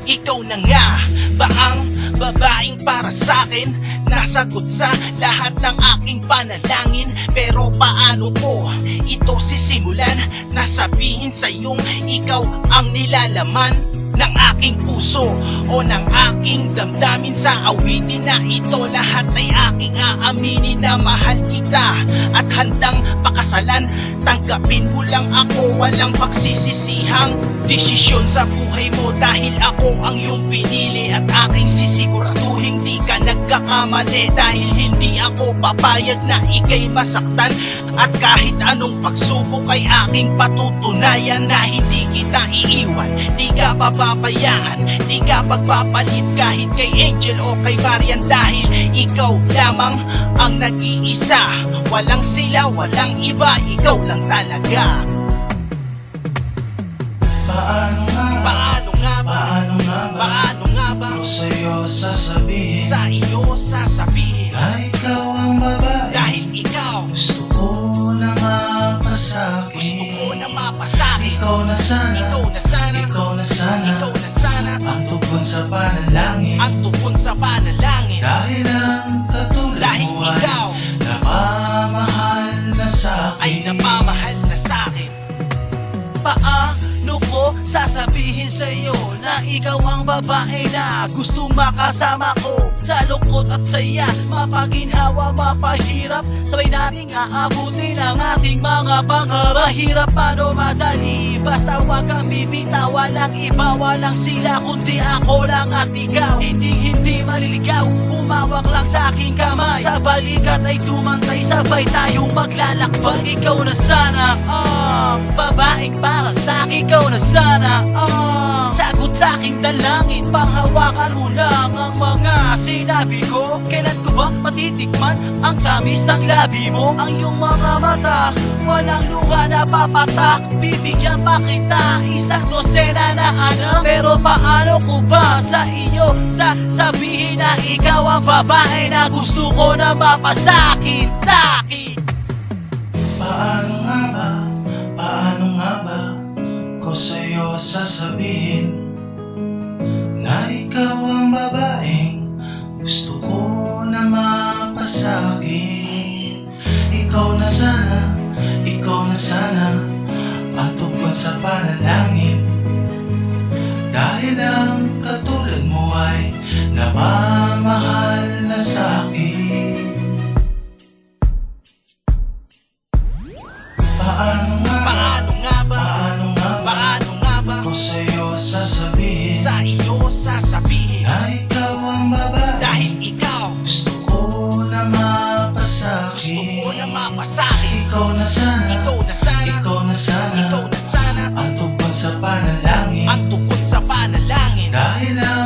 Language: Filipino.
ikaw na nga ba ang babaeng para sa'kin? Nasagot sa lahat ng aking panalangin. Pero paano ko ito sisimulan na sabihin sa'yong ikaw ang nilalaman ng aking puso o ng aking damdamin? Sa awitin na ito lahat ay aking aaminin na mahal kita at handang pakasalan. Tanggapin mo lang ako, walang pagsisisihang desisyon sa buhay mo, dahil ako ang iyong pinili at aking sisiguraduhin di ka nagkakamali, dahil hindi ako papayag na ika'y masaktan. At kahit anong pagsubok ay aking patutunayan na hindi kita iiwan, di ka papabayaan, di ka pagpapalit kahit kay Angel o kay Marian, dahil ikaw lamang ang nag-iisa. Walang sila, walang iba, ikaw lang talaga. Paano nga ba? Paano nga ba? Paano nga ba? Paano nga ba? Kung sa'yo sasabihin Sa iyo sasabihin na ikaw ang babae, dahil ikaw gusto ko na mapasakit. gusto ko na mapasakin. Ikaw na sana, Ikaw na sana, ikaw na sana, ikaw na sana ang tugon sa panalangin. ang tukon sa panalangin. Dahil ang katulad Dahil mo ay ikaw napamahal na sa'kin. ay napamahal na sa'kin. Paano ko sasabihin sa'yo na ikaw ang babae na gustong makasama ko sa lungkot at saya, mapaginhawa, mapahirap, sabay nating aabutin ang ating mga pangarap. Mahirap paano madali, basta huwag kang bibitaw. Walang iba, walang sila, kundi ako lang at ikaw. Hindi maliligaw, humawak lang sa aking kamay. Sa balikat ay tumantay, sabay tayong maglalakbay. Ikaw na sana ang babaeng para sa'kin. Ikaw na sana ang sagot sa aking dalangin. Panghawakan mo lang ang mga sinabi ko. Kailan ko ba matitikman ang tamis ng labi mo? Ang iyong mga mata, walang luha na papatak. Bibigyan pa kita isang dosena na anak. Pero paano ko ba sa iyo sasabihin na ikaw ang babae na gusto ko na mapasakin sa'kin? Paano nga ba? Paano nga ba? Ko sa'yo sasabihin na ikaw ang babaeng gusto ko na mapasakin. Ikaw na sana, ikaw na sana ang tugon sa panalangin. Dahil ang katulad mo ay napamahal na sa'kin. Paano nga ba? Paano nga ba? Paano nga ba? Paano nga ba? Ko sa'yo sasabihin Sa iyo sasabihin na ikaw ang babae, dahil ikaw gusto ko na gusto mapasakin. ko na mapasakin. Ikaw na sana, Ikaw na sana, ikaw na sana ikaw na sana ang tugon sa panalangin. ang tukon sa panalangin. Dahil ang